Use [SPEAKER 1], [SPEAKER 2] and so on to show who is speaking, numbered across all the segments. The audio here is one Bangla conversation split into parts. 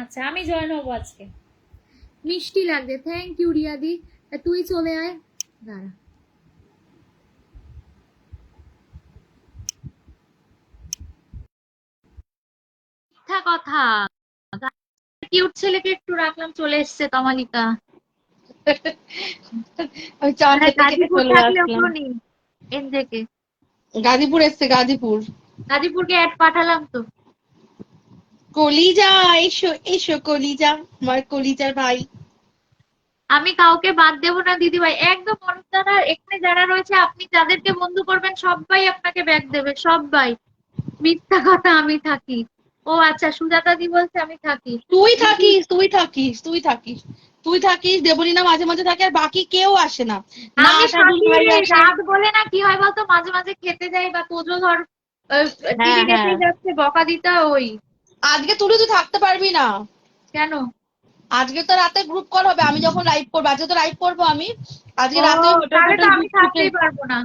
[SPEAKER 1] আচ্ছা, আমি জয়েন হবো আজকে।
[SPEAKER 2] মিষ্টি লাগবে। থ্যাংক ইউ রিয়াদি। তুই চলে আয়, দাঁড়া। মিথ্যা কথা, কিউট ছেলেকে একটু রাখলাম, চলে এসছে তমালিকা।
[SPEAKER 3] আমি চান খেতে খেতে
[SPEAKER 2] গাজীপুর
[SPEAKER 3] চলে
[SPEAKER 2] থাকলে
[SPEAKER 3] আসলাম।
[SPEAKER 2] ওকেও নি এন থেকে।
[SPEAKER 3] গাজীপুর এসছে, গাজীপুর।
[SPEAKER 2] গাজীপুরকে অ্যাড পাঠালাম তো।
[SPEAKER 3] কলিজা, এসো এসো কলিজা, আমার কলিজার ভাই।
[SPEAKER 2] আমি কাউকে বাদ দেবো না দিদি ভাই, একদম অরূপ দাদা। এখানে যারা রয়েছে আপনি যাদেরকে বন্ধু করবেন সবাই আপনাকে ব্যাগ দেবে, সবাই। মিথ্যা কথা, আমি থাকি। ও আচ্ছা, সুজাতা দি বলছে আমি থাকি।
[SPEAKER 3] তুই থাকিস, তুই থাকিস, তুই থাকিস, তুই থাকিস, দেবলীনা মাঝে মাঝে থাকে, আর বাকি কেউ আসে না। না
[SPEAKER 2] আমি
[SPEAKER 3] আশাদুল
[SPEAKER 2] থাকি
[SPEAKER 3] ভাই
[SPEAKER 2] রে,
[SPEAKER 3] আসে।
[SPEAKER 2] রাত বলে না কি হয় বলতো, মাঝে মাঝে খেতে যাই বা তোজো ধর
[SPEAKER 3] হ্যাঁ
[SPEAKER 2] টিভি
[SPEAKER 3] হ্যাঁ,
[SPEAKER 2] দেখে যাচ্ছে, বকা দিতা ওই।
[SPEAKER 3] আজকে তুই থাকতে পারবি না।
[SPEAKER 2] কেন?
[SPEAKER 3] আজকে তো রাতে গ্রুপ কল হবে, আমি যখন লাইভ করবো, আজকে তো লাইভ করবো আমি। আজকে
[SPEAKER 2] ও,
[SPEAKER 3] রাতে হোটেল
[SPEAKER 2] তাহলে তো
[SPEAKER 3] টোটেল
[SPEAKER 2] আমি
[SPEAKER 3] বুক টুকে।
[SPEAKER 2] থাকতেই পারবো না।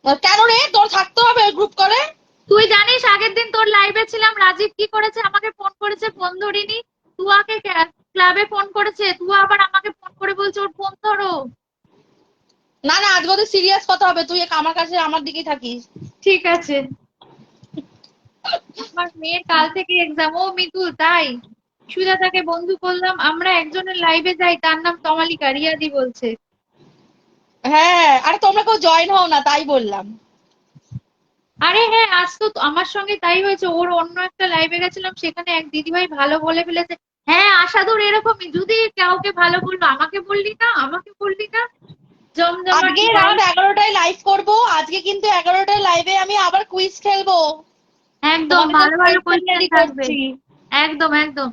[SPEAKER 3] কেন রে, তোর থাকতে হবে গ্রুপ করে।
[SPEAKER 2] তুই জানিস আগের দিন তোর লাইভে ছিলাম, রাজীব কি করেছে, আমাকে ফোন করেছে, ফোন ধরিনি। তুয়াকে ক্লাবে ফোন করেছে, তুয়া আবার আমাকে ফোন করে বলছে ওর ফোন ধরো।
[SPEAKER 3] না না, আজকে তো সিরিয়াস কথা হবে, তুই আমার কাছে আমার দিকেই থাকিস।
[SPEAKER 2] ঠিক আছে। আমার মেয়ের কাল থেকে এক্সাম। ও মিতুল, তাই সুজাতাকে বন্ধু করলাম, আমরা একজনের লাইভে যাই, তার নাম তমালিকা, রিয়াদি বলছে।
[SPEAKER 3] হ্যাঁ, আরে তোমরা কেউ জয়েন হও না, তাই বললাম।
[SPEAKER 2] আরে হ্যাঁ, আজ তো আমার সঙ্গে তাই হয়েছে। ওর অন্য একটা লাইভে গেছিলাম, সেখানে এক দিদিভাই ভালো বলে ফেলেছে। হ্যাঁ আশাদুর এরকমই, যদি কাউকে ভালো বলবো, আমাকে বললি না, আমাকে বললি না, জমজমাট
[SPEAKER 3] আজকে
[SPEAKER 2] লাইভ।
[SPEAKER 3] রাত 11টায় লাইভ করবো। আজকে কিন্তু 11টায় লাইভে আমি আবার কুইজ খেলবো।
[SPEAKER 2] একদম
[SPEAKER 3] তোমাদের
[SPEAKER 2] ভালো
[SPEAKER 3] জন্য
[SPEAKER 2] ভালো
[SPEAKER 3] কোয়েশ্চেন
[SPEAKER 2] কোয়েশ্চেন
[SPEAKER 3] রেডি
[SPEAKER 2] থাকবে।
[SPEAKER 3] করছি।
[SPEAKER 2] একদম একদম।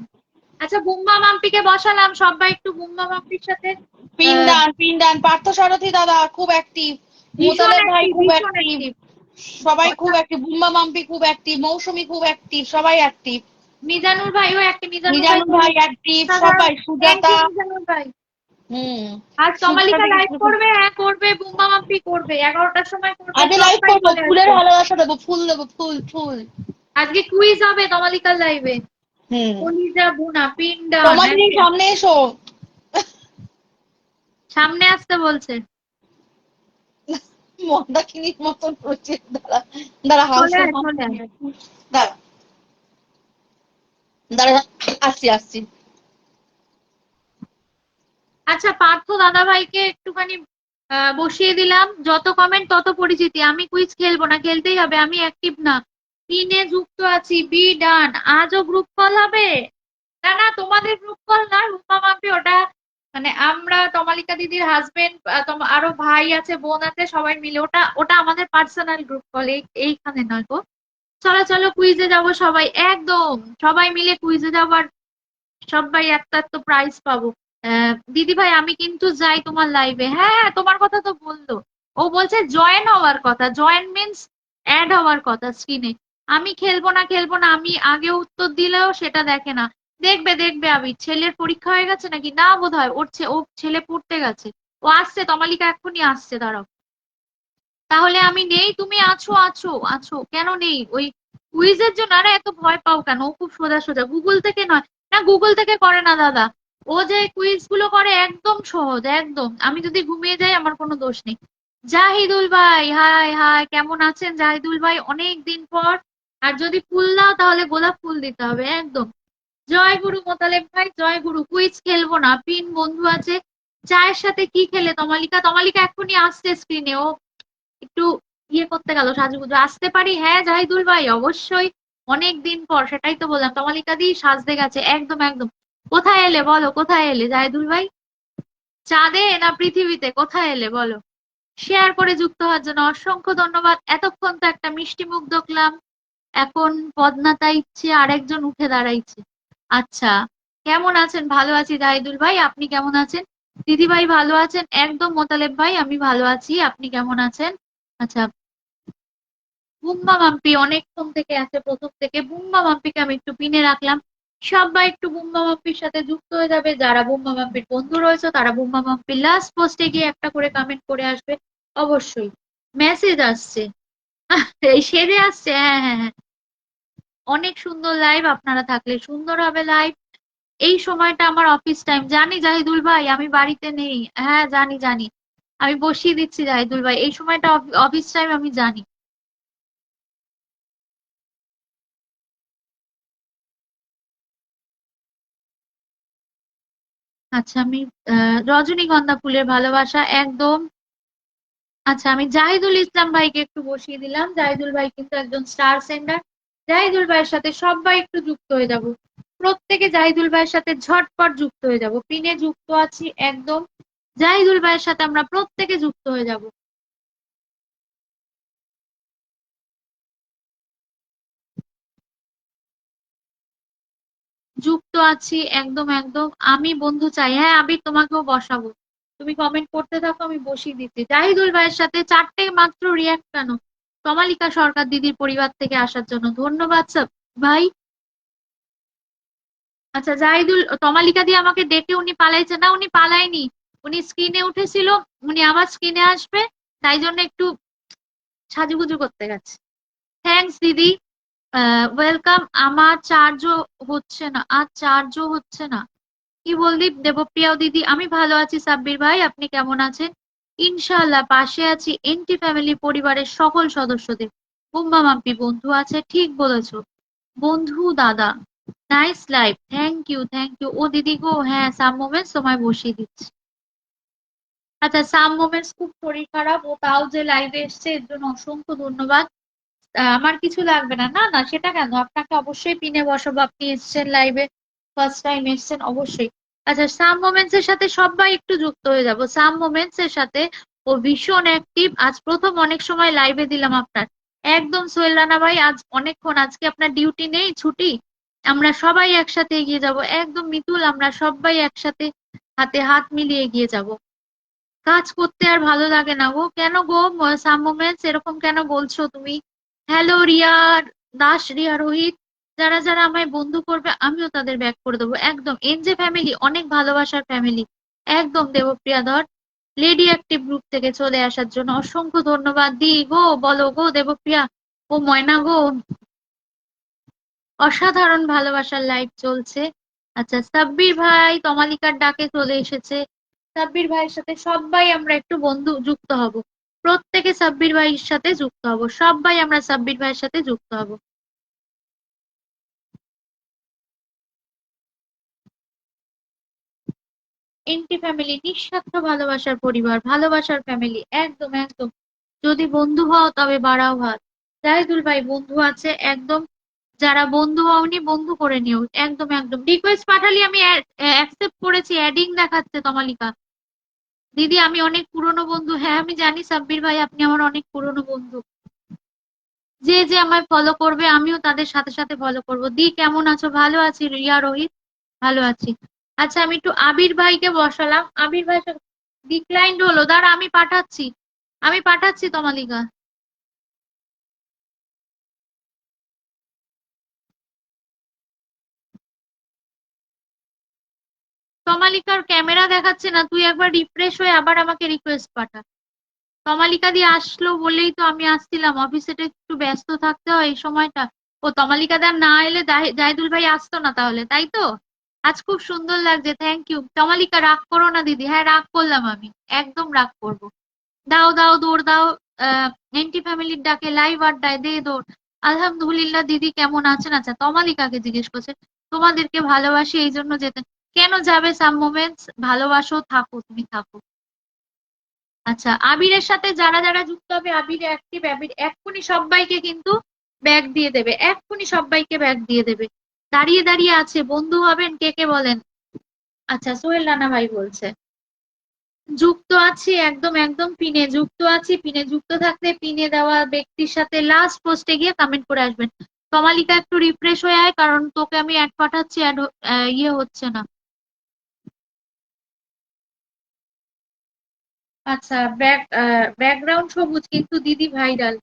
[SPEAKER 2] আচ্ছা, বুম্বা মাম্পিকে বসালাম, সবাই একটু বুম্বা মাম্পির সাথে আহ,
[SPEAKER 3] পিন্ডান পিন্ডান, পার্থ সারথী দাদা খুব অ্যাক্টিভ,
[SPEAKER 2] ভীষণ
[SPEAKER 3] মোতালেব ভাই
[SPEAKER 2] অ্যাক্টিভ,
[SPEAKER 3] খুব
[SPEAKER 2] ভীষণ
[SPEAKER 3] অ্যাক্টিভ,
[SPEAKER 2] অ্যাক্টিভ।
[SPEAKER 3] সবাই খুব অ্যাক্টিভ, বুম্বা মাম্পি খুব অ্যাক্টিভ, মৌসুমী খুব অ্যাক্টিভ, সবাই অ্যাক্টিভ।
[SPEAKER 2] মিজানুর ভাইও অ্যাক্টিভ, মিজানুর ভাই
[SPEAKER 3] মিজানুর
[SPEAKER 2] তো
[SPEAKER 3] ভাই অ্যাক্টিভ,
[SPEAKER 2] সাধারণ।
[SPEAKER 3] সবাই,
[SPEAKER 2] থ্যাংক
[SPEAKER 3] সুজাতা।
[SPEAKER 2] ইউ মিজানুর ভাই।
[SPEAKER 3] হুম।
[SPEAKER 2] আজ
[SPEAKER 3] সুজাতা
[SPEAKER 2] কমালিকা
[SPEAKER 3] থেকে
[SPEAKER 2] লাইভ
[SPEAKER 3] শুরু করে-
[SPEAKER 2] করবে, হ্যাঁ করবে, বুম্বা মাম্পি করবে, 11টার সময় করবে,
[SPEAKER 3] আজকে লাইভ
[SPEAKER 2] সবাই
[SPEAKER 3] করবো,
[SPEAKER 2] চলে
[SPEAKER 3] ফুলের
[SPEAKER 2] আসবে।
[SPEAKER 3] ভালোবাসা দেবো, ফুল দেবো, ফুল ফুল।
[SPEAKER 2] আজকে কুইজ হবে কমালিকার লাইভে।
[SPEAKER 3] হুম।
[SPEAKER 2] কলিজা বুনা পিন্ডান
[SPEAKER 3] তোমাদের
[SPEAKER 2] একদম।
[SPEAKER 3] সামনে এসো।
[SPEAKER 2] সামনে আসতে বলছে।
[SPEAKER 3] মন্দাকিনীর মতন করছে, দাঁড়া দাঁড়া,
[SPEAKER 2] চলে
[SPEAKER 3] হাউসফুল
[SPEAKER 2] আয়, চলে আয়।
[SPEAKER 3] দাঁড়া দাঁড়া, আসছি আসছি।
[SPEAKER 2] আচ্ছা, পার্থ দাদা ভাইকে একটুখানি বসিয়ে দিলাম, যত কমেন্ট তত পরিচিতি। আমি কুইজ খেলবো না, খেলতেই হবে, আমি অ্যাক্টিভ না। তিনে যুক্ত আছি, বি ডান। আজও গ্রুপ কল হবে? না না, তোমাদের গ্রুপ কল না, রূপা মাপি ওটা। মানে আমরা তমালিকা দিদির হাজবেন্ড, আরো ভাই আছে, বোন আছে, সবাই মিলে ওটা, ওটা আমাদের পার্সোনাল গ্রুপ কল, এইখানে নয় গো। চলো চলো, কুইজে যাব সবাই, একদম সবাই মিলে কুইজে যাবার। সবাই একটা তো প্রাইজ পাবো। দিদি ভাই আমি কিন্তু যাই তোমার লাইভে। হ্যাঁ হ্যাঁ, তোমার কথা তো বললো। ও বলছে জয়েন হওয়ার কথা, জয়েন মিন্স অ্যাড হওয়ার কথা স্ক্রিনে। আমি খেলবো না খেলবো না, আমি আগে উত্তর দিলেও সেটা দেখে না। দেখবে দেখবে, আমি ছেলের পরীক্ষা হয়ে গেছে নাকি, না বোধ হয়, ও ছেলে পড়তে গেছে। ও আসছে, তমালিকা এক্ষুনি আসছে, দাঁড়াও। তাহলে আমি নেই, তুমি আছো আছো আছো, কেন নেই? ওই কুইজের জন্য। আরে এত ভয় পাও কেন? ও খুব সোজা সোজা, গুগল থেকে নয়। না, গুগল থেকে করে না দাদা। ও যে কুইজ গুলো করে একদম সহজ, একদম। আমি যদি ঘুমিয়ে যাই আমার কোনো দোষ নেই। জাহিদুল ভাই, হাই হাই, কেমন আছেন জাহিদুল ভাই? অনেক দিন পর। আর যদি ফুল দাও তাহলে গোলাপ ফুল দিতে হবে, একদম। জয় গুরু মোতালেব ভাই, জয় গুরু। কুইজ খেলবো না, পিন বন্ধু আছে। চায়ের সাথে কি খেলে তমালিকা? তমালিকা এক্ষুনি আসছে স্ক্রিনে। ও একটু ইয়ে করতে গেল, সাজুগুজু। আসতে পারি? হ্যাঁ জাহিদুল ভাই, অবশ্যই। অনেক দিন পর, সেটাই তো বললাম, তমালিকা দি সাজতে গেছে, একদম একদম। কোথায় এলে বলো, কোথায় এলে জাহিদুল ভাই? চাঁদে না পৃথিবীতে, কোথায় এলে বলো? শেয়ার করে যুক্ত হওয়ার জন্য অসংখ্য ধন্যবাদ। এতক্ষণ তো একটা মিষ্টি মুখ দেখলাম, এখন পদ্মাতা ইচ্ছে আরেকজন উঠে দাঁড়াইছে। আচ্ছা, কেমন আছেন? ভালো আছি জাহিদুল ভাই, আপনি কেমন আছেন? দিদি ভাই ভালো আছেন? একদম মোতালেব ভাই, আমি ভালো আছি, আপনি কেমন আছেন? আচ্ছা, বুম্বা মাম্পি অনেকক্ষণ থেকে আছে, প্রথম থেকে। বুম্বা মাম্পিকে আমি একটু পিনে রাখলাম। সবাই একটু বুম্বা মাম্পির সাথে যুক্ত হয়ে যাবে, যারা বুম্বা মাম্পির বন্ধু রয়েছে তারা বুম্বা মাম্পির লাস্ট পোস্টে গিয়ে একটা করে কমেন্ট করে আসবে। অবশ্যই। মেসেজ আসছে, এই সেরে আসছে, হ্যাঁ হ্যাঁ হ্যাঁ। অনেক সুন্দর লাইভ, আপনারা থাকলে সুন্দর হবে লাইভ। এই সময়টা আমার অফিস টাইম। জানি জাহিদুল ভাই আমি বাড়িতে নেই। হ্যাঁ জানি জানি, আমি বসিয়ে দিচ্ছি জাহিদুল ভাই, এই সময়টা অফিস টাইম আমি জানি। আচ্ছা আমি রজনীগন্ধা ফুলের ভালোবাসা একদম। আচ্ছা আমি জাহিদুল ইসলাম ভাইকে একটু বসিয়ে দিলাম। জাহিদুল ভাই কিন্তু একজন স্টার সেন্ডার। জাহিদুল ভাইয়ের সাথে সবাই একটু যুক্ত হয়ে যাব, প্রত্যেকে জাহিদুল ভাইয়ের সাথে ঝটপট যুক্ত হয়ে যাব। পিনে যুক্ত আছি একদম, জাহিদুল ভাইয়ের সাথে আমরা প্রত্যেকে যুক্ত হয়ে যাব। যুক্ত আছি একদম একদম। আমি বন্ধু চাই, হ্যাঁ আমি তোমাকেও বসাবো। তুমি কমেন্ট করতে থাকো, আমি বসিয়ে দিচ্ছি। জাহিদুল ভাইয়ের সাথে চারটে মাত্র রিয়াক্ট কেন? কমালিকা সরকার দিদির পরিবার থেকে আসার জন্য ধন্যবাদ স্যার ভাই। আচ্ছা জাহিদুল, তমালিকা দিয়ে আমাকে ডেকে উনি পালাইছে না, উনি পালায়নি, উনি স্ক্রিনে উঠেছিল, উনি আবার স্ক্রিনে আসবে, তাই জন্য একটু সাজুগুজু করতে গেছে। থ্যাঙ্কস দিদি, ওয়েলকাম। আমার চার্জও হচ্ছে না, আর চার্জও হচ্ছে না। কি বললি দেবপ্রিয়া দিদি? আমি ভালো আছি সাব্বির ভাই, আপনি কেমন আছেন? ইনশাআল্লাহ পাশে আছি এনটি ফ্যামিলি পরিবারের সকল সদস্যদের। বুম্বা মাম্পি বন্ধু আছে, ঠিক বলেছো বন্ধু দাদা। Nice live, thank you thank you. ও দিদি গো, হ্যাঁ সাম মোমেন্টস তোমায় বসিয়ে দিচ্ছি। আচ্ছা সাম মোমেন্টস খুব শরীর খারাপ, ও তাও যে লাইভে এসছে এর জন্য অসংখ্য ধন্যবাদ। আমার কিছু লাগবে না, না না সেটা কেন, আপনাকে অবশ্যই পিনে বসাবো, আপনি এসেছেন লাইভে, ফার্স্ট টাইম এসেছেন অবশ্যই। আচ্ছা সাম মোমেন্টস এর সাথে সবাই একটু যুক্ত হয়ে যাব। সাম মোমেন্টস এর সাথে ও ভীষণ অ্যাক্টিভ, আজ প্রথম অনেক সময় লাইভে দিলাম আপনার। একদম সোহেল রানা ভাই আজ অনেকক্ষণ, আজকে আপনার ডিউটি নেই, ছুটি। আমরা সবাই একসাথে এগিয়ে যাব একদম মিতুল, আমরা সবাই একসাথে হাতে হাত মিলিয়ে এগিয়ে যাব। কাজ করতে আর ভালো লাগে না গো, কেন গো? সাম মোমেন্টস এরকম কেন বলছো তুমি? হ্যালো রিয়া দাস, রিয়া রোহিত, যারা যারা আমায় বন্ধু করবে আমিও তাদের ব্যাক করে দেবো একদম। এনজে ফ্যামিলি অনেক ভালোবাসার ফ্যামিলি একদম। দেবপ্রিয়া ধর লেডি অ্যাক্টিভ গ্রুপ থেকে চলে আসার জন্য অসংখ্য ধন্যবাদ। দি গো, বলো গো দেবপ্রিয়া, ও ময়না গো, অসাধারণ ভালোবাসার লাইভ চলছে। আচ্ছা সাব্বির ভাই তমালিকার ডাকে চলে এসেছে। সাব্বির ভাইয়ের সাথে সবাই আমরা একটু বন্ধু যুক্ত হব, প্রত্যেকে সাব্বির ভাইয়ের সাথে যুক্ত হব, সবাই আমরা সাব্বির ভাইয়ের সাথে যুক্ত হব। এনটি ফ্যামিলি নিঃস্বার্থ ভালোবাসার পরিবার, ভালোবাসার ফ্যামিলি একদম একদম। যদি বন্ধু হও তবে বাড়াও হাত। জাহিদুল ভাই বন্ধু আছে একদম, যারা বন্ধু হওনি বন্ধু করে নিও একদম একদম। রিকোয়েস্ট পাঠালি আমি অ্যাকসেপ্ট করেছি, অ্যাডিং দেখাচ্ছে তমালিকা। দিদি আমি অনেক পুরনো বন্ধু, হ্যাঁ আমি জানি সাব্বির ভাই আপনি আমার অনেক পুরনো বন্ধু। যে যে আমায় ফলো করবে আমিও তাদের সাথে সাথে ফলো করব। দি কেমন আছো? ভালো আছি রিয়া রোহিত, ভালো আছি। আচ্ছা আমি একটু আবির ভাইকে বসালাম, আবির ভাই ডিক্লাইন্ড হলো, দাঁড়া আমি পাঠাচ্ছি, আমি পাঠাচ্ছি তমালিকা। তমালিকার ক্যামেরা দেখাচ্ছে না, তুই একবার রিফ্রেশ হয়ে আবার আমাকে রিকোয়েস্ট পাঠা। তমালিকা দিয়ে আসলো বলেই তো আমি আসছিলাম, অফিসে তো একটু ব্যস্ত থাকতে হয় এই সময়টা। ও তমালিকা দা না এলে জাহিদুল ভাই আসতো না তাহলে, তাই তো? আজ খুব সুন্দর লাগছে, থ্যাংক ইউ। তমালিকা রাগ করো না দিদি, হ্যাঁ রাগ করলাম আমি, একদম রাগ করবো। দাও দাও দৌড় দাও, এনটি ফ্যামিলির ডাকে লাইভ আড্ডায় দে দৌড়। আলহামদুলিল্লাহ দিদি কেমন আছেন? আচ্ছা তমালিকাকে জিজ্ঞেস করছে, তোমাদেরকে ভালোবাসি এই জন্য যেতে। কেন যাবে সাম মোমেন্টস, ভালোবাসো থাকো, তুমি থাকো। আচ্ছা আবিরের সাথে যারা যারা যুক্ত হবে, আবির অ্যাক্টিভ, আবির এক্ষুনি সবাইকে কিন্তু ব্যাগ দিয়ে দেবে, এক্ষুনি সবাইকে ব্যাগ দিয়ে দেবে। দাঁড়িয়ে দাঁড়িয়ে আছে, বন্ধু হবেন কে কে বলেন? আচ্ছা সোহেল রানা ভাই বলছে যুক্ত আছি একদম একদম, পিনে যুক্ত আছি। পিনে যুক্ত থাকলে পিনে দেওয়া ব্যক্তির সাথে লাস্ট পোস্টে গিয়ে কমেন্ট করে আসবেন। কমালিকা একটু রিফ্রেশ হয়ে আয়, কারণ তোকে আমি অ্যাড পাঠাচ্ছি, অ্যাড ইয়ে হচ্ছে না। আচ্ছা ব্যাকগ্রাউন্ড সবুজ কিন্তু দিদি ভাইরাল।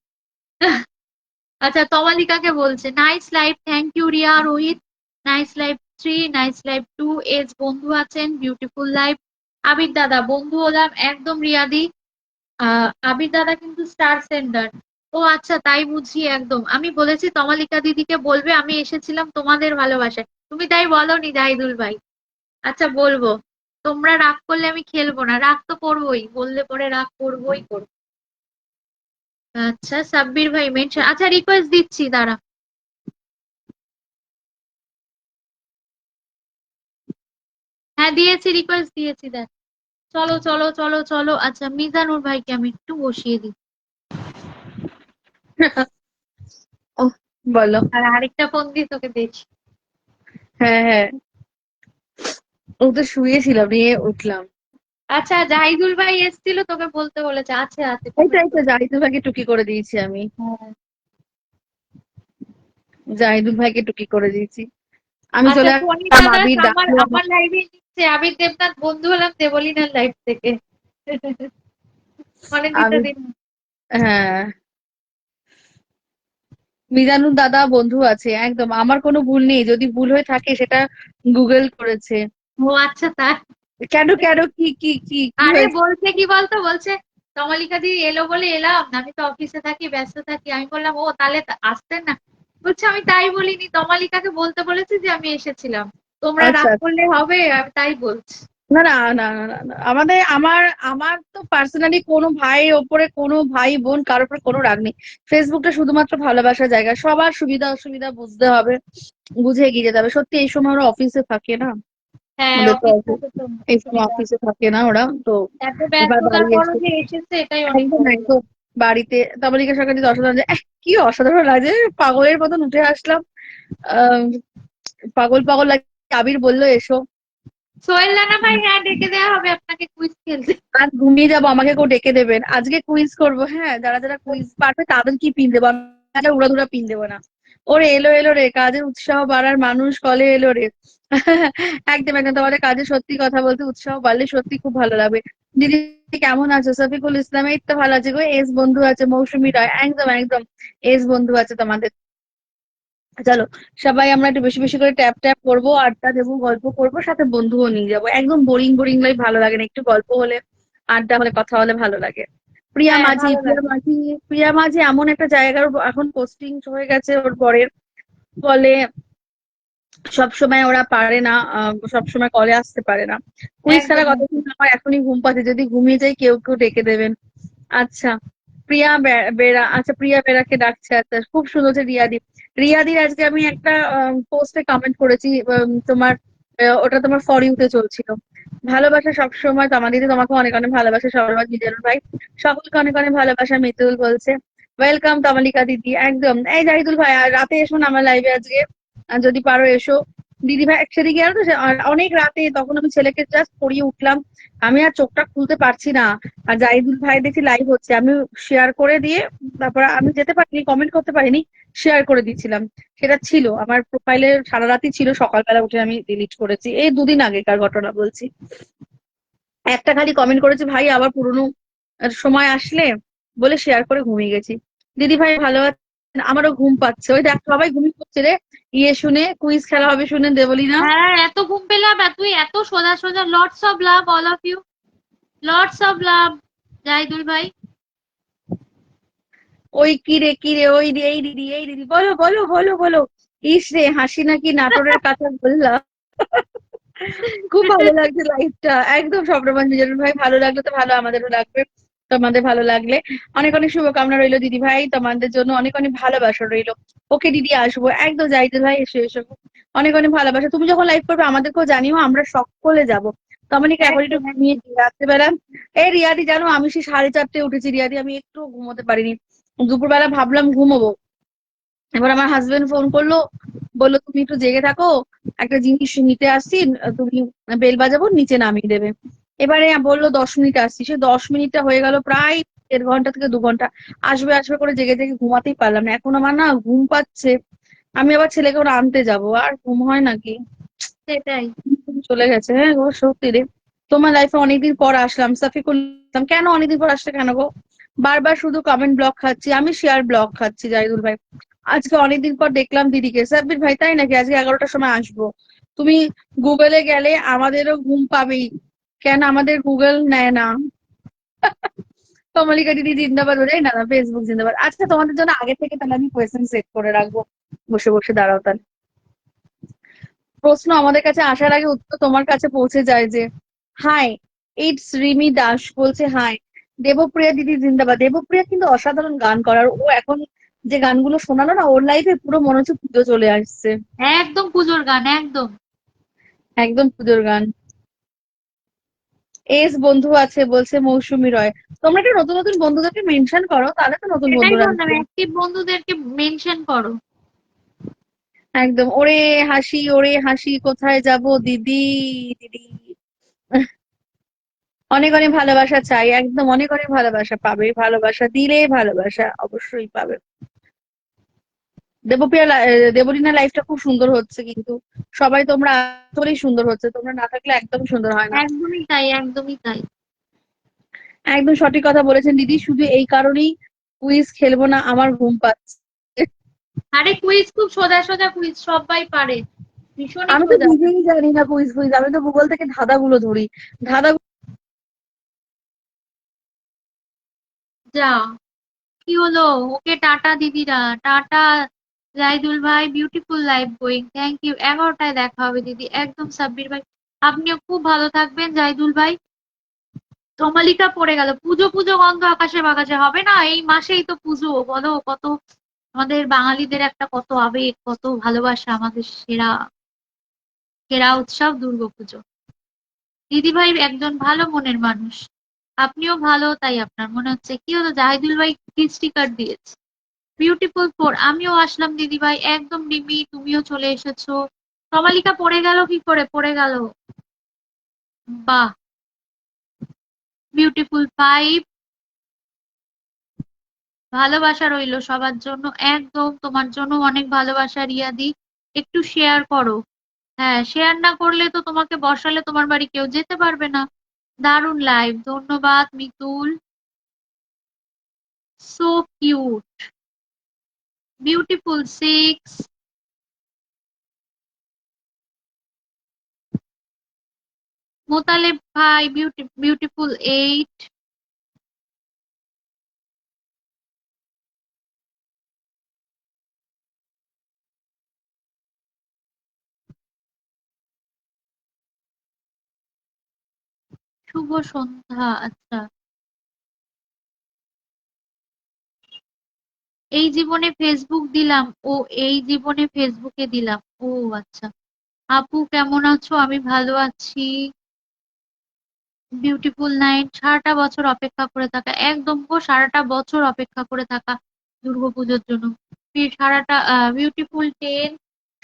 [SPEAKER 2] আচ্ছা তমালিকাকে বলছে nice live, thank you Riya Rohit. Nice live 3, nice live 2, এজ বন্ধু আছেন, বিউটিফুল লাইভ। আবির দাদা বন্ধু হলাম একদম রিয়াদি। আবির দাদা কিন্তু স্টার সেন্ডার। ও আচ্ছা তাই বুঝি, একদম আমি বলেছি তমালিকা দিদিকে বলবে আমি এসেছিলাম তোমাদের ভালোবাসায়, তুমি তাই বলনি জাহিদুল ভাই। আচ্ছা বলবো, তোমরা রাগ করলে আমি খেলবো না, রাগ তো করবোই, বললে পরে রাগ করবোই করবো। আচ্ছা সাব্বির ভাই মেনশন, আচ্ছা রিকোয়েস্ট দিচ্ছি দাঁড়া। হ্যাঁ দিয়েছি, রিকোয়েস্ট দিয়েছি দেখ। চলো চলো চলো চলো, আচ্ছা মিজানুর ভাইকে আমি একটু বসিয়ে দিই।
[SPEAKER 3] ও, বলো।
[SPEAKER 2] আর আরেকটা ফোন দিয়ে তোকে দেখি।
[SPEAKER 3] হ্যাঁ হ্যাঁ, ও তো শুয়েছিলাম, নিয়ে উঠলাম।
[SPEAKER 2] আচ্ছা জাহিদুল ভাই এসেছিল, তোকে বলতে বলেছে, আছে আছে
[SPEAKER 3] এই তো
[SPEAKER 2] কমেন্ট
[SPEAKER 3] এই তো
[SPEAKER 2] করে।
[SPEAKER 3] জাহিদুল ভাইকে টুকি করে দিয়েছি আমি।
[SPEAKER 2] হ্যাঁ।
[SPEAKER 3] জাহিদুল ভাইকে টুকি করে দিয়েছি। আমি
[SPEAKER 2] আচ্ছা
[SPEAKER 3] চলে
[SPEAKER 2] প্রণীতা
[SPEAKER 3] আসলাম,
[SPEAKER 2] দাস
[SPEAKER 3] আবির
[SPEAKER 2] আমার
[SPEAKER 3] ডাকলো
[SPEAKER 2] আমার লাইভে নিচ্ছে, আবির দেবনাথ বন্ধু হলাম দেবলিনার লাইভ থেকে। অনেকদিন
[SPEAKER 3] আবির,
[SPEAKER 2] দিন।
[SPEAKER 3] হ্যাঁ, মিজানুর দাদা বন্ধু আছে একদম, আমার কোনো ভুল নেই, যদি ভুল হয়ে থাকে সেটা গুগল করেছে।
[SPEAKER 2] ও আচ্ছা তাই।
[SPEAKER 3] কেন কেন, কি কি কি কি
[SPEAKER 2] আরে
[SPEAKER 3] হয়েছে?
[SPEAKER 2] বলছে কি বলতো, বলছে তমালিকা দি এলো বলে এলাম না, আমি তো অফিসে থাকি ব্যস্ত থাকি। আমি বললাম ও তাহলে আসতেন না। বলছে আমি তাই বলিনি, তমালিকাকে বলতে বলেছি যে আমি এসেছিলাম, তোমরা
[SPEAKER 3] আচ্ছা
[SPEAKER 2] রাগ
[SPEAKER 3] আচ্ছা।
[SPEAKER 2] করলে হবে, আমি তাই বলছি।
[SPEAKER 3] না না না না না না। আমার আমার তো পার্সোনালি কোনো ভাইয়ের ওপরে, কোনো ভাই বোন কারোর উপরে কোনো রাগ নেই। ফেসবুকটা শুধুমাত্র ভালোবাসার জায়গা, সবার সুবিধা অসুবিধা বুঝতে হবে, বুঝে এগিয়ে যেতে হবে। সত্যি এই সময় ওরা অফিসে থাকে না,
[SPEAKER 2] হ্যাঁ
[SPEAKER 3] ওদের তো
[SPEAKER 2] অফিস থাকে তো
[SPEAKER 3] এই সময়
[SPEAKER 2] অসুবিধা।
[SPEAKER 3] অফিসে থাকে না ওরা তো।
[SPEAKER 2] এত
[SPEAKER 3] এবার
[SPEAKER 2] ব্যস্ততার
[SPEAKER 3] বাড়ি
[SPEAKER 2] পরও
[SPEAKER 3] এসে
[SPEAKER 2] যে এসেছে এটাই অনেক
[SPEAKER 3] একদম
[SPEAKER 2] বড় কথা।
[SPEAKER 3] একদম বাড়িতে তবলিকা সরকার যদি অসাধারণ যে কি অসাধারণ লাগছে, পাগলের মতন উঠে আসলাম। আহ পাগল পাগল লাগে। আবির বললো এসো।
[SPEAKER 2] সোহেল রানা ভাই, হ্যাঁ ডেকে দেওয়া হবে আপনাকে কুইজ খেলতে।
[SPEAKER 3] আজ ঘুমিয়ে যাবো, আমাকে কেউ ডেকে দেবেন, আজকে কুইজ করবো। হ্যাঁ, যারা যারা কুইজ পারবে তাদের কি পিন দেবো, আমি উড়াধুরা পিন দেবো না। ওরে এলো এলো রে, কাজে উৎসাহ বাড়ার মানুষ কলে এলো রে। একদম একদম, তোমাদের কাজে সত্যি কথা বলতে উৎসাহ বাড়লে সত্যি খুব ভালো লাগবে। দিদি কেমন আছো? শফিকুল ইসলাম, এই তো ভালো আছে গো। এস বন্ধু আছে, মৌসুমী রায়, একদম একদম এস বন্ধু আছে তোমাদের। চলো সবাই আমরা একটু বেশি বেশি করে ট্যাপ ট্যাপ করবো, আড্ডা দেবো, গল্প করবো, সাথে বন্ধুও নিয়ে যাবো। একদম বোরিং বোরিং লাইফ ভালো লাগে না, একটু গল্প হলে, আড্ডা হলে, কথা হলে ভালো লাগে। প্রিয়া
[SPEAKER 2] হ্যাঁ
[SPEAKER 3] মাঝি,
[SPEAKER 2] ভালো
[SPEAKER 3] প্রিয়া
[SPEAKER 2] লাগে।
[SPEAKER 3] মাঝি, প্রিয়া মাঝি এমন একটা জায়গার এখন পোস্টিং হয়ে গেছে ওর বরের, বলে সবসময় ওরা পারে না, সবসময় কলে আসতে পারে না। কুইজ খেলার
[SPEAKER 2] একদম
[SPEAKER 3] কথা
[SPEAKER 2] একদম।
[SPEAKER 3] শুনে আমার এখনই ঘুম পাচ্ছে, যদি ঘুমিয়ে যাই কেউ কেউ ডেকে দেবেন। আচ্ছা, প্রিয়া বেরা, আচ্ছা প্রিয়া বেরাকে ডাকছে। আচ্ছা খুব সুন্দর হচ্ছে। রিয়াদি, রিয়াদির আজকে আমি একটা পোস্টে কমেন্ট করেছি, তোমার ওটা তোমার ফর ইউতে চলছিল। ভালোবাসা সবসময় তোমার দিদি, তোমাকে অনেক অনেক ভালোবাসা সবার মিজানুর ভাই, সকলকে অনেক অনেক ভালোবাসা। মিতুল বলছে ওয়েলকাম তমালিকা দিদি, একদম। এই জাহিদুল ভাই আর রাতে এসো না আমার লাইভে আজকে, যদি পারো এসো। দিদি ভাই একসাথে গিয়ে তো অনেক রাতে, তখন আমি ছেলেকে জাস্ট পড়িয়ে উঠলাম, আমি আর চোখটা খুলতে পারছি না। আর জাহিদুল ভাই দেখি লাইভ হচ্ছে, আমি শেয়ার করে দিয়ে তারপর আমি যেতে পারিনি, কমেন্ট করতে পারিনি, শেয়ার করে দিচ্ছিলাম। সেটা ছিল আমার প্রোফাইলে, সারা রাতই ছিল, সকালবেলা উঠে আমি ডিলিট করেছি, এই দুদিন আগেকার ঘটনা বলছি। একটা খালি কমেন্ট করেছি, ভাই আবার পুরোনো সময় আসলে, বলে শেয়ার করে ঘুমিয়ে গেছি। দিদি ভাই ভালো আছেন? আমারও ঘুম পাচ্ছে, ওই দেখ সবাই ঘুমিয়ে পড়ছে রে, ইয়ে শুনে, কুইজ খেলা হবে শুনে, দেবলি না।
[SPEAKER 2] হ্যাঁ এত ঘুম পেলাম, আর তুই এত সোজা সোজা, lots of love all of you, lots of love Zahidul ভাই।
[SPEAKER 3] ওই কি রে কি রে, ওই রে, এই দিদি, এই দিদি, বলো বলো বলো বলো। ইস রে, হাসি নাকি নাটোরের কথা বললাম। খুব ভালো লাগছে লাইফটা, একদম স্বপ্নবান মিজানুর ভাই, ভালো লাগলো তো ভালো, আমাদেরও লাগবে। তোমাদের ভালো লাগলে অনেক অনেক শুভকামনা রইলো দিদি ভাই, তোমাদের জন্য অনেক অনেক ভালোবাসা রইলো। ওকে দিদি, আসবো একদম, যাইতে ভাই এসো এসো। অনেক অনেক ভালোবাসা, তুমি যখন লাইভ করবে আমাদেরকেও জানিও, আমরা সকলে যাবো। তেমন এখন একটু
[SPEAKER 2] একদম একদম।
[SPEAKER 3] ঘুমিয়েছি রাত্রেবেলা। এই রিয়াদি জানো, আমি সেই 4:30 উঠেছি রিয়াদি, আমি একটু ঘুমোতে পারিনি। দুপুরবেলা ভাবলাম ঘুমোবো, এবার আমার হাজবেন্ড ফোন করলো, বললো তুমি একটু জেগে থাকো, একটা জিনিস নিতে আসছি, তুমি বেল বাজাবো, নিচে নামিয়ে দেবে। এবারে বললো 10 মিনিট আসছি, সে 10 মিনিটটা হয়ে গেল প্রায় 1.5 ঘন্টা থেকে 2 ঘন্টা। আসবে আসবে করে জেগে জেগে ঘুমাতেই পারলাম না, এখন আমার না ঘুম পাচ্ছে। আমি আবার ছেলেকে ওরা আনতে যাবো, আর ঘুম হয় নাকি।
[SPEAKER 2] সেটাই।
[SPEAKER 3] চলে গেছে, হ্যাঁ গো সত্যি রে। তোমার লাইফে অনেকদিন পর আসলাম সাফিকুল ইসলাম, কেন অনেকদিন পর আসলে কেন গো? বারবার শুধু কমেন্ট ব্লক খাচ্ছি, আমি শেয়ার ব্লক খাচ্ছি জাহিদুল ভাই। আজকে অনেকদিন পর দেখলাম দিদিকে, সাব্বির ভাই তাই নাকি, আজকে 11টার সময় আসবো। তুমি গুগলে গেলে আমাদেরও ঘুম পাবেই, কেন আমাদের গুগল নেয় না? কমলিকা দিদি জিন্দাবাদ, ওটাই না, ফেসবুক জিন্দাবাদ। আচ্ছা তোমাদের জন্য আগে থেকে তাহলে আমি কোয়েশ্চেন সেট করে রাখবো, বসে বসে দাঁড়াও তাহলে। প্রশ্ন আমাদের কাছে আসার আগে উত্তর তোমার কাছে পৌঁছে যায় যে হাই, ইটস রিমি দাস বলছে হাই। দেবপ্রিয়া দিদি জিন্দাবাদ। দেবপ্রিয়া কিন্তু অসাধারণ গান করার, ও এখন যে গানগুলো শোনালো না ওর লাইফে, পুরো মনে হচ্ছে পুজো চলে আসছে।
[SPEAKER 2] একদম পুজোর গান একদম।
[SPEAKER 3] একদম পুজোর গান। এস বন্ধু আছে বলছে মৌসুমী রয়। তোমরা একটু নতুন নতুন বন্ধুদেরকে মেনশন করো, তাহলে তো নতুন
[SPEAKER 2] সেটাই
[SPEAKER 3] বন্ধুরা
[SPEAKER 2] বললাম,
[SPEAKER 3] আসবে।
[SPEAKER 2] অ্যাক্টিভ বন্ধুদেরকে মেনশন করো।
[SPEAKER 3] একদম। ওরে হাসি, ওরে হাসি, কোথায় যাব দিদি, দিদি। অনেক অনেক ভালোবাসা চাই, একদম অনেক অনেক ভালোবাসা পাবে, ভালোবাসা দিলে ভালোবাসা অবশ্যই পাবে। দেবলীনা লাইফটা খুব সুন্দর হচ্ছে কিন্তু, সবাই তোমরা আসলেই সুন্দর হচ্ছে, তোমরা না থাকলে একদম সুন্দর হয় না।
[SPEAKER 2] একদমই তাই, একদমই তাই।
[SPEAKER 3] একদম সঠিক কথা বলেছেন দিদি, শুধু এই কারণেই কুইজ খেলবো না, আমার ঘুম পাচ্ছে।
[SPEAKER 2] আরে কুইজ খুব সোজা সোজা কুইজ, সবাই পারে, ভীষণই
[SPEAKER 3] আমি তো
[SPEAKER 2] সোজা।
[SPEAKER 3] নিজেই জানি না কুইজ কুইজ, আমি তো গুগল থেকে ধাঁধাগুলো ধরি, ধাঁধা।
[SPEAKER 2] যা, কি হলো? ওকে টাটা দিদিরা, টাটা। জাহিদুল ভাই, beautiful life going, thank you. 11টায় দেখা হবে দিদি, একদম। সাব্বির ভাই, আপনিও খুব ভালো থাকবেন। জাহিদুল ভাই, তমালিকা পড়ে গেল, পুজো পুজো গন্ধ আকাশে বাতাসে, হবে না? এই মাসেই তো পুজো, বলো কত আমাদের বাঙালিদের একটা কত আবেগ, কত ভালোবাসা, আমাদের সেরা সেরা উৎসব দুর্গাপুজো। দিদি ভাই একজন ভালো মনের মানুষ, আপনিও ভালো, তাই আপনার মনে হচ্ছে। কি হলো? জাহিদুল ভাই কি স্টিকার দিয়েছে? বিউটিফুল ফোর, আমিও আসলাম দিদি ভাই, একদম। রিমি, তুমিও চলে এসেছো। কমালিকা পড়ে গেল, কি করে পড়ে গেল? বাহ। বিউটিফুল ফাইভ, ভালোবাসা রইলো সবার জন্য, একদম। তোমার জন্য অনেক ভালোবাসা রিয়াদি, একটু শেয়ার করো। হ্যাঁ, শেয়ার না করলে তো তোমাকে বসালে তোমার বাড়ি কেউ যেতে পারবে না। দারুণ লাইভ, ধন্যবাদ Mitul. So cute. Beautiful six, Motaleb ভাই, বিউটিফুল এইট। শুভ সন্ধ্যা, আচ্ছা। এই জীবনে ফেসবুক দিলাম, ও এই জীবনে ফেসবুকে দিলাম, ও আচ্ছা। আপু কেমন আছো? আমি ভালো আছি। বিউটিফুল নাইট, সারাটা বছর অপেক্ষা করে থাকা, একদম গো, সারাটা বছর অপেক্ষা করে থাকা দুর্গাপুজোর জন্য। সারাটা বিউটিফুল টেন,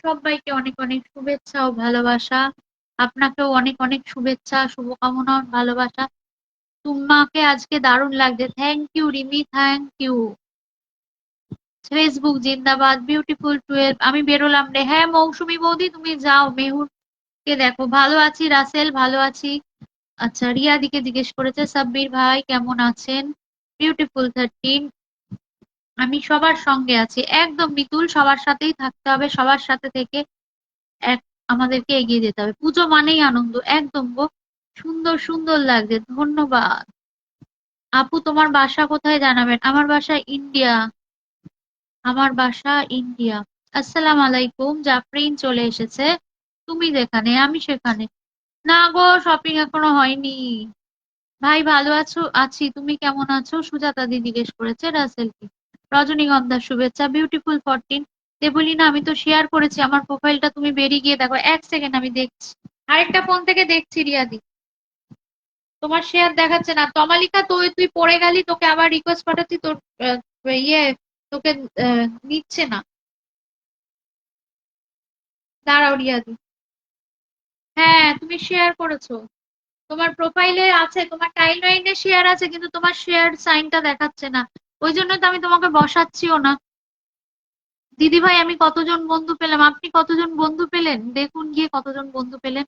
[SPEAKER 2] সবাইকে অনেক অনেক শুভেচ্ছা ও ভালোবাসা। আপনাকেও অনেক অনেক শুভেচ্ছা, শুভকামনা, ভালোবাসা। তোমাকে আজকে দারুণ লাগছে, thank you Rimi, thank you. Facebook জিন্দাবাদ, বিউটিফুল টুয়েলভ, আমি বেরোলাম রে। হ্যাঁ মৌসুমী বৌদি, তুমি যাও, মেহুরকে দেখো। ভালো আছি রাসেল, ভালো আছি। আচ্ছা, রিয়াদিকে জিজ্ঞেস করেছে সাব্বির ভাই কেমন আছেন। বিউটিফুল 13, আমি সবার সঙ্গে আছি, একদম মিতুল, সবার সাথেই থাকতে হবে, সবার সাথে থেকে এক আমাদেরকে এগিয়ে যেতে হবে। পুজো মানেই আনন্দ, একদম গো। সুন্দর সুন্দর লাগছে, ধন্যবাদ। আপু তোমার বাসা কোথায় জানাবেন? আমার বাসা ইন্ডিয়া, আমার বাসা ইন্ডিয়া। আসসালাম আলাইকুম, জাফরিন চলে এসেছে। তুমি যেখানে আমি সেখানে। না গো, শপিং এখনো হয়নি। ভাই ভালো আছো? আছি, তুমি কেমন আছো? সুজাতা দি জিজ্ঞেস করেছে রাসেলকে। রজনীগন্ধার শুভেচ্ছা, বিউটিফুল 14। দেবলিনা, আমি তো শেয়ার করেছি আমার প্রোফাইলটা, তুমি বেরিয়ে গিয়ে দেখো, এক সেকেন্ড আমি দেখছি, আরেকটা ফোন থেকে দেখছি রিয়াদি। তোমার শেয়ার দেখাচ্ছে না। তমালিকা, তুই তুই পড়ে গেলি, তোকে আবার রিকোয়েস্ট পাঠাচ্ছি, তোর ইয়ে তোকে নিচ্ছে না। দাঁড়াও রিয়াদি। হ্যাঁ, তুমি শেয়ার করেছো, তোমার প্রোফাইলে আছে, তোমার টাইম লাইনে শেয়ার আছে, কিন্তু তোমার শেয়ার সাইনটা দেখাচ্ছে না। ওই জন্য তো আমি তোমাকে বসাচ্ছিও না। দিদি ভাই, আমি কতজন বন্ধু পেলাম, আপনি কতজন বন্ধু পেলেন দেখুন গিয়ে, কতজন বন্ধু পেলেন।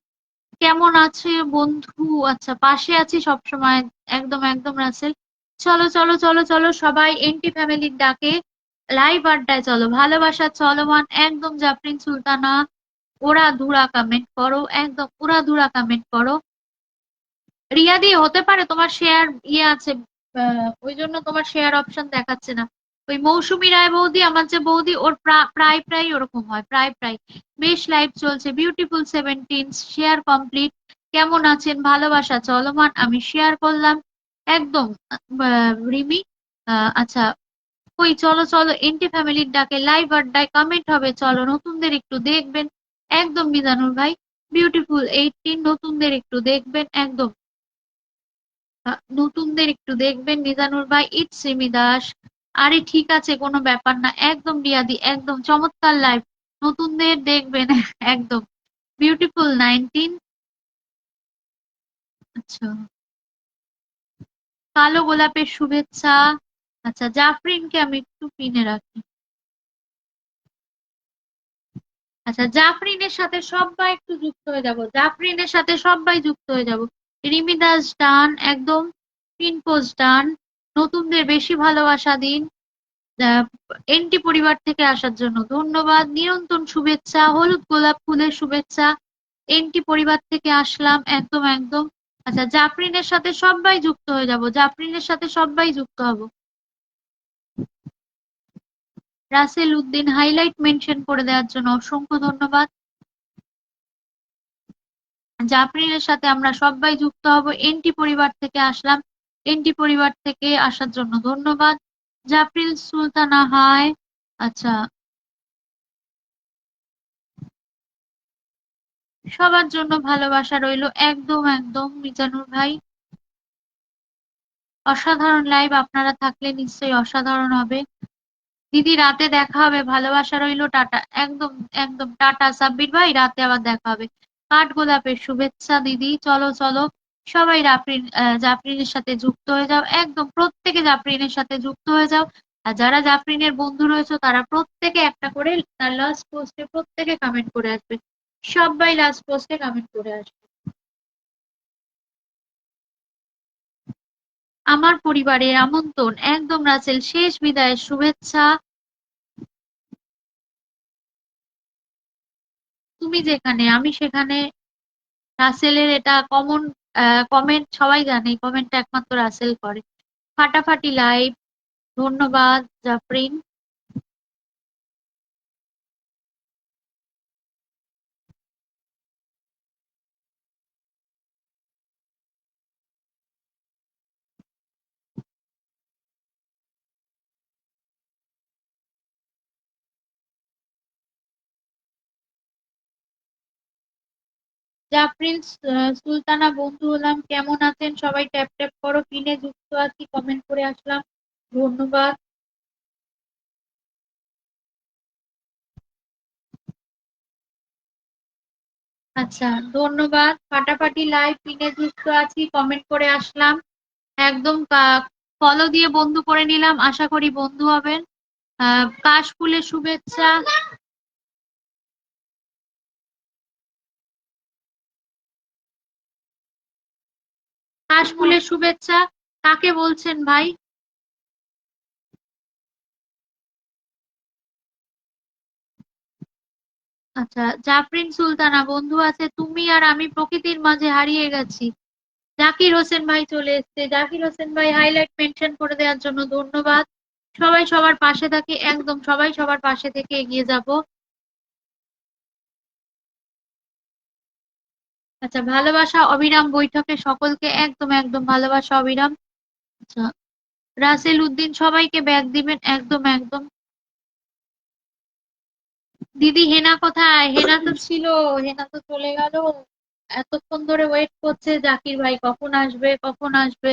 [SPEAKER 2] কেমন আছে বন্ধু? আচ্ছা, পাশে আছি সব সময়, একদম একদম রাসেল। চলো চলো চলো চলো, সবাই এনটি ফ্যামিলির ডাকে লাইভ আড্ডায় চলো, ভালোবাসা চলমান, একদম। জাফরিন সুলতানা, ওরা ধুরা কমেন্ট করো, একদম উড়া ধুরা কমেন্ট করো। রিয়াদি, হতে পারে তোমার শেয়ার ইয়ে আছে, ওই জন্য তোমার শেয়ার অপশন দেখাচ্ছে না। ওই মৌসুমী রায় বৌদি, আমার যে বৌদি, ওর প্রায় প্রায় ওরকম হয়, প্রায় প্রায়। বেশ লাইভ চলছে, বিউটিফুল 17, শেয়ার কমপ্লিট। কেমন আছেন? ভালোবাসা চলমান, আমি শেয়ার করলাম একদম। রিমি, আচ্ছা, ওই চলো চলো এনটি ফ্যামিলির ডাকে লাইভ আড্ডায় কমেন্ট হবে, চলো নতুনদের একটু দেখবেন। একদম মিজানুর ভাই, বিউটিফুল 18, নতুনদের একটু দেখবেন একদম। নতুনদের একটু দেখবেন মিজানুর ভাই, ইটস রিমি দাস। আরে ঠিক আছে, কোনো ব্যাপার না, একদম রিয়াদি, একদম চমৎকার লাইভ, নতুনদের দেখবেন একদম। বিউটিফুল 19, আচ্ছা, কালো গোলাপের শুভেচ্ছা। আচ্ছা, জাফরিনকে আমি একটু পিনে রাখি। আচ্ছা, জাফরিনের সাথে সবাই একটু যুক্ত হয়ে যাব, জাফরিনের সাথে সবাই যুক্ত হয়ে যাব। রিমি দাস ডান, একদম। পিন পোস্ট ডান। নতুনদের বেশি ভালোবাসা দিন। এনটি পরিবার থেকে আসার জন্য ধন্যবাদ, নিরন্তন শুভেচ্ছা, হলুদ গোলাপ ফুলের শুভেচ্ছা। এনটি পরিবার থেকে আসলাম, একদম একদম। আচ্ছা, জাফরিনের সাথে সবাই যুক্ত হয়ে যাব, জাফরিনের সাথে সবাই যুক্ত হব। রাসেল উদ্দিন, হাইলাইট মেনশন করে দেওয়ার জন্য অসংখ্য ধন্যবাদ। জাফরিনের সাথে আমরা সবাই যুক্ত হব, এনটি পরিবার থেকে আসলাম, এনটি পরিবার থেকে আসার জন্য ধন্যবাদ। জাফরিন সুলতানা, হাই। আচ্ছা, সবার জন্য ভালোবাসা রইলো, একদম একদম মিজানুর ভাই। অসাধারণ লাইভ, আপনারা থাকলে নিশ্চয়ই অসাধারণ হবে। দিদি রাতে দেখা হবে, ভালোবাসা রইলো, টাটা, একদম একদম টাটা। সাব্বির ভাই, রাতে আবার দেখা হবে। কাঠ গোলাপের শুভেচ্ছা দিদি, চলো চলো সবাই জাফরিনের সাথে যুক্ত হয়ে যাও, একদম প্রত্যেকে জাফরিনের সাথে যুক্ত হয়ে যাও। আর যারা জাফরিনের বন্ধু রয়েছে তারা প্রত্যেকে একটা করে তার লাস্ট পোস্টে প্রত্যেকে কমেন্ট করে আসবে, সবাই লাস্ট পোস্টে কমেন্ট করে আসবে। আমার পরিবারে আমন্ত্রণ, একদম রাসেল, শেষ বিদায়ের শুভেচ্ছা। তুমি যেখানে আমি সেখানে। রাসেলের এটা কমন কমেন্ট, সবাই জানে এই কমেন্টটা একমাত্র রাসেল করে। ফাটাফাটি লাইভ, ধন্যবাদ জাফরিন। জাফরিন সুলতানা বন্ধু হলাম, কেমন আছেন সবাই? ট্যাপ ট্যাপ করো, পিনে যুক্ত আছি, কমেন্ট করে আসলাম, ধন্যবাদ। আচ্ছা, ধন্যবাদ। ফাটাফাটি লাইভ, পিনে যুক্ত আছি, কমেন্ট করে আসলাম, একদম। ফলো দিয়ে বন্ধু করে নিলাম, আশা করি বন্ধু হবেন। কাশফুলের শুভেচ্ছা। কাশফুলের শুভেচ্ছা, কাকে বলছেন ভাই? আচ্ছা, জাফরিন সুলতানা বন্ধু আছে, তুমি আর আমি প্রকৃতির মাঝে হারিয়ে গেছি। জাকির হোসেন ভাই চলে এসেছে, জাকির হোসেন ভাই হাইলাইট মেনশন করে দেওয়ার জন্য ধন্যবাদ। সবাই সবার পাশে থাকি, একদম সবাই সবার পাশে থেকে এগিয়ে যাব। আচ্ছা, ভালোবাসা অবিরাম বৈঠকে সকলকে, একদম একদম ভালোবাসা অবিরাম। আচ্ছা, রাসেল উদ্দিন সবাইকে ব্যাগ দিবেন, একদম একদম। দিদি হেনা কোথায়? হেনা তো ছিল, হেনা তো চলে গেল। এতক্ষণ ধরে ওয়েট করছে জাকির ভাই, কখন আসবে কখন আসবে।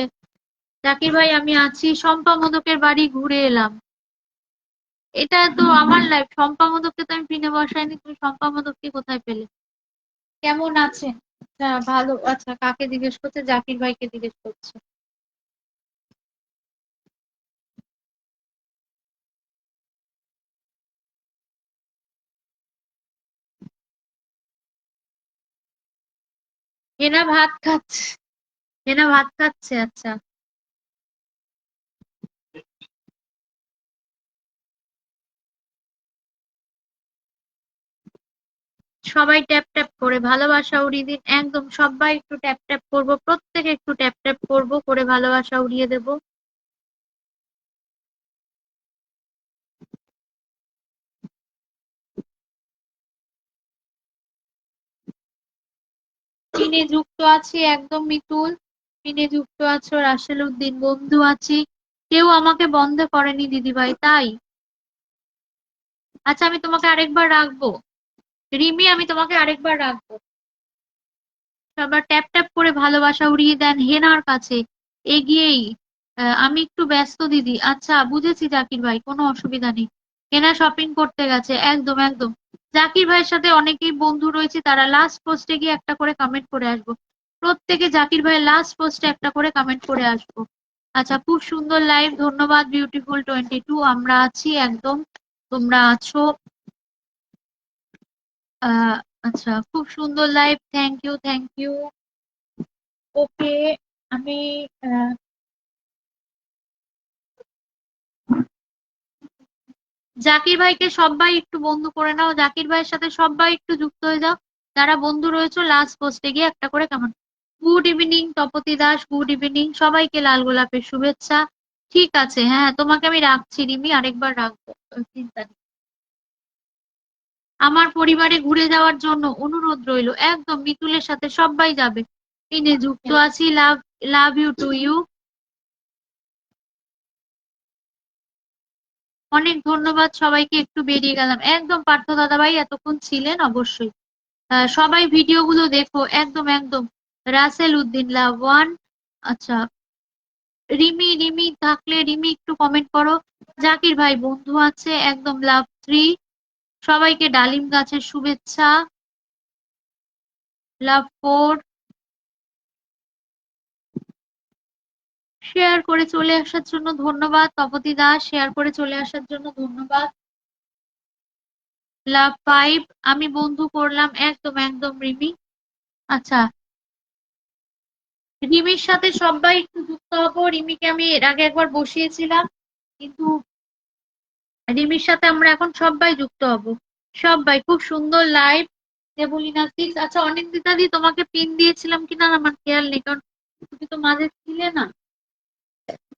[SPEAKER 2] জাকির ভাই, আমি আছি, শম্পা মোদকের বাড়ি ঘুরে এলাম। এটা তো আমার লাইফ, শম্পা মোদককে তো আমি পিনে বসাইনি, তুমি শম্পা মোদককে কোথায় পেলে? কেমন আছেন? আচ্ছা, ভালো। আচ্ছা, কাকে জিজ্ঞেস করছে? জাকির ভাইকে জিজ্ঞেস করছে। হেনা ভাত খাচ্ছে, হেনা ভাত খাচ্ছে, আচ্ছা। সবাই ট্যাপ ট্যাপ করে ভালোবাসা উড়িয়ে দিন, একদম সবাই একটু ট্যাপ ট্যাপ করবো, প্রত্যেকে একটু ট্যাপ ট্যাপ করবো করে ভালোবাসা উড়িয়ে দেবো। পিনে যুক্ত আছি একদম মিতুল, পিনে যুক্ত আছো রাসেল উদ্দিন, বন্ধু আছি। কেউ আমাকে বন্ধ করেনি দিদিভাই, তাই? আচ্ছা আমি তোমাকে আরেকবার রাখবো, রিমি আমি তোমাকে আরেকবার রাখবো। সবার ট্যাপ ট্যাপ করে ভালোবাসা উড়িয়ে দেন হেনার কাছে এগিয়েই। আমি একটু ব্যস্ত দিদি। আচ্ছা বুঝেছি জাকির ভাই, কোনো অসুবিধা নেই। হেনা শপিং করতে গেছে, একদম একদম। জাকির ভাইয়ের সাথে অনেকেই বন্ধু রয়েছে, তারা লাস্ট পোস্টে গিয়ে একটা করে কমেন্ট করে আসবো। প্রত্যেকে জাকির ভাইয়ের লাস্ট পোস্টে একটা করে কমেন্ট করে আসবো। আচ্ছা খুব সুন্দর লাইভ, ধন্যবাদ বিউটিফুল 22, আমরা আছি একদম, তোমরা আছো। আহ আচ্ছা খুব সুন্দর live, thank you thank you. Okay, আমি আহ, জাকির ভাইকে সবাই একটু বন্ধু করে নাও, জাকির ভাইয়ের সাথে সবাই একটু যুক্ত হয়ে যাও। যারা বন্ধু রয়েছে লাস্ট পোস্টে গিয়ে একটা করে comment. Good evening Tapati Das, good evening, সবাইকে লাল গোলাপের শুভেচ্ছা। ঠিক আছে, হ্যাঁ তোমাকে আমি রাখছি রিমি, আরেকবার রাখবো, চিন্তা নেই। আমার পরিবারে ঘুরে যাওয়ার জন্য অনুরোধ রইলো, একদম মিতুলের সাথে সবাই যাবে। ইনে যুক্ত আছি, লাভ, লাভ ইউ টু ইউ। অনেক ধন্যবাদ সবাইকে, একটু বেরিয়ে গেলাম একদম। পার্থ দাদাভাই এতক্ষণ ছিলেন অবশ্যই। সবাই ভিডিওগুলো দেখো, একদম একদম। Rasel Uddin love one. আচ্ছা রিমি, রিমি থাকলে রিমি একটু কমেন্ট করো। জাকির ভাই বন্ধু আছে, একদম লাভ থ্রি। সবাইকে ডালিম গাছের শুভেচ্ছা, লাভ ফোর। শেয়ার করে চলে আসার জন্য ধন্যবাদ তপতি দাস, শেয়ার করে চলে আসার জন্য ধন্যবাদ, লাভ ফাইভ। আমি বন্ধু করলাম, একদম একদম রিমি। আচ্ছা রিমির সাথে সবাই একটু যুক্ত হবো। রিমিকে আমি এর আগে একবার বসিয়েছিলাম, কিন্তু রিমির সাথে আমরা এখন সবাই যুক্ত হব। সবাই খুব সুন্দর লাইভ। দেবলীনা সিক্স, আচ্ছা অনিন্দিতা দি তোমাকে পিন দিয়েছিলাম কিনা আমার খেয়াল নেই, কারণ তুমি তো মাঝে ছিলে না,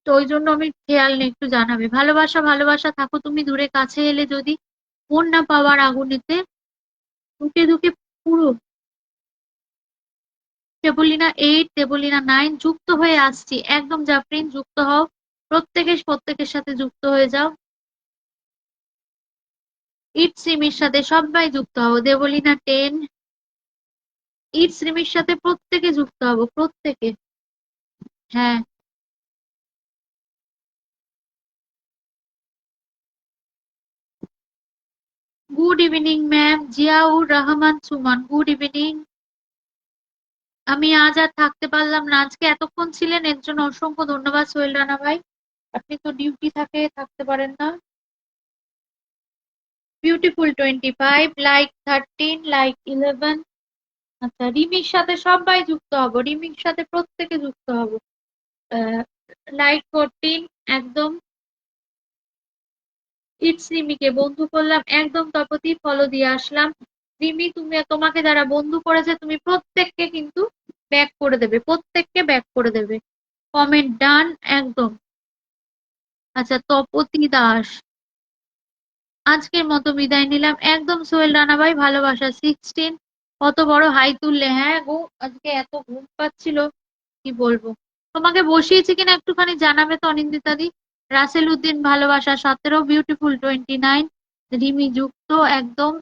[SPEAKER 2] তো ওই জন্য আমি খেয়াল নেই, একটু জানাবে। ভালোবাসা ভালোবাসা থাকো তুমি দূরে, কাছে এলে যদি মন না পাওয়ার আগুনেতে ধুকে ধুকে পুরো। দেবলীনা এইট, দেবলীনা নাইন, যুক্ত হয়ে আসছি একদম। জাফরিন যুক্ত হও, প্রত্যেকের সাথে যুক্ত হয়ে যাও। ইটস রিমির সাথে সবাই যুক্ত হবো, দেবলীনা টেন। ইটস রিমির সাথে প্রত্যেকে যুক্ত হবো, প্রত্যেকে। হ্যাঁ good evening ma'am, Ziaur Rahman Suman, good evening. আমি আজ আর থাকতে পারলাম না, আজকে এতক্ষণ ছিলেন এর জন্য অসংখ্য ধন্যবাদ সোহেল রানা ভাই। আপনি তো ডিউটি থাকে, থাকতে পারেন না। Beautiful 25, like 13, like 11। আচ্ছা রিমির সাথে সবাই যুক্ত হব, রিমির সাথে প্রত্যেকে যুক্ত হব। লাইক 14, একদম। ইটস রিমিকে বন্ধু করলাম, একদম তপতি ফলো দিয়ে আসলাম। রিমি তুমি, তোমাকে যারা বন্ধু করেছে তুমি প্রত্যেককে কিন্তু ব্যাক করে দেবে, প্রত্যেককে ব্যাক করে দেবে। কমেন্ট ডান, একদম। আচ্ছা তপতি দাস, আজকের মতো বিদায় নিলাম একদম। সোহেল রানা ভাই ভালোবাসা 16। কত বড় হাই তুললে, হ্যাঁ গো আজকে এত ঘুম পাচ্ছিল, কি বলবো। তোমাকে বসিয়েছি কিনা একটুখানি জানাবে তো অনিন্দিতা দি। রাসেল উদ্দিন ভালোবাসা 17, বিউটিফুল 29, রিমি যুক্ত একদম।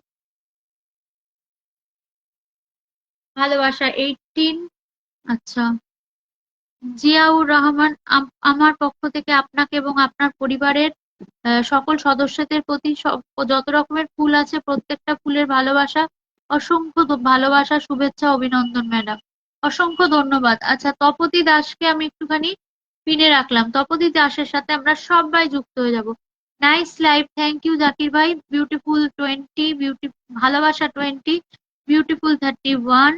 [SPEAKER 2] ভালোবাসা 18। আচ্ছা জিয়াউর রহমান, আমার পক্ষ থেকে আপনাকে এবং আপনার পরিবারের সকল সদস্যদের প্রতি যত রকমের ফুল আছে প্রত্যেকটা ফুলের ভালোবাসা, অসংখ্য ভালোবাসা শুভেচ্ছা অভিনন্দন ম্যাডাম, অসংখ্য ধন্যবাদ। আচ্ছা তপতি দাসকে আমি একটুখানি পিনে রাখলাম, তপতি দাসের সাথে আমরা সবাই যুক্ত হয়ে যাব। Nice live, thank you Zakir ভাই। বিউটিফুল 20, ভালোবাসা 20, বিউটিফুল 31।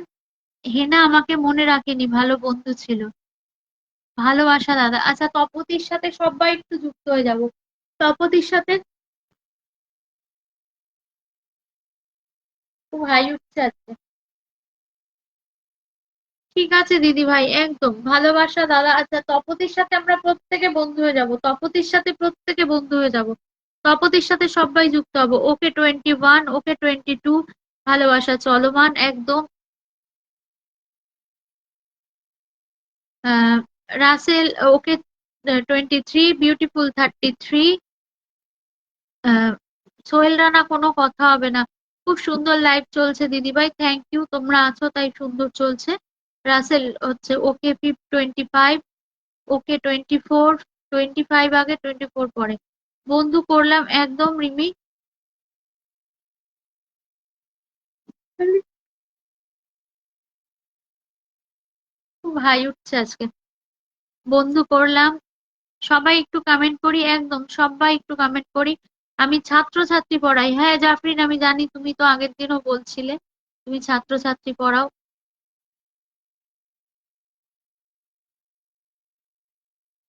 [SPEAKER 2] হেনা আমাকে মনে রাখেনি, ভালো বন্ধু ছিল। ভালোবাসা দাদা, আচ্ছা তপতির সাথে সবাই একটু যুক্ত হয়ে যাব। তপতির সাথে খুব হাই উঠছে আজকে। ঠিক আছে দিদি ভাই, একদম ভালোবাসা দাদা। আচ্ছা তপতির সাথে আমরা প্রত্যেকে বন্ধু হয়ে যাব, তপতির সাথে প্রত্যেকে বন্ধু হয়ে যাব। তপতির সাথে সবাই যুক্ত হবো। ওকে 21, ওকে 22, ভালোবাসা চলমান একদম। আহ, রাসেল ওকে 23, বিউটিফুল 33। সোহেল রানা কোনো কথা হবে না, খুব সুন্দর লাইভ চলছে দিদিভাই, থ্যাংক ইউ, তোমরা আছো তাই সুন্দর চলছে। রাসেল হচ্ছে ওকে 25, ওকে 24, 25 আগে 24 পরে। বন্ধু করলাম একদম রিমি। খুব হাই উঠছে আজকে। বন্ধু করলাম, সবাই একটু কমেন্ট করি, একদম সবাই একটু কমেন্ট করি। আমি ছাত্রছাত্রী পড়াই, হ্যাঁ জাফরিন আমি জানি, তুমি তো আগের দিনও বলছিলে তুমি ছাত্রছাত্রী পড়াও।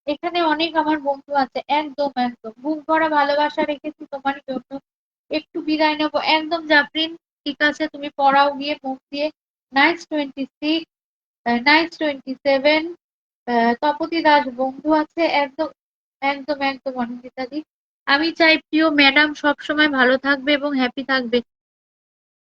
[SPEAKER 2] এখানে অনেক আমার বন্ধু আছে, একদম একদম বুক ভরা ভালোবাসা রেখেছি তোমার জন্য। একটু বিদায় নেবো একদম জাফরিন। ঠিক আছে, তুমি পড়াও গিয়ে মন দিয়ে। Nice 26, nice 27। তপতি দাস বন্ধু আছে, একদম একদম একদম অনিন্দিতা দি। আমি চাই প্রিয় ম্যাডাম সবসময় ভালো থাকবে এবং হ্যাপি থাকবে।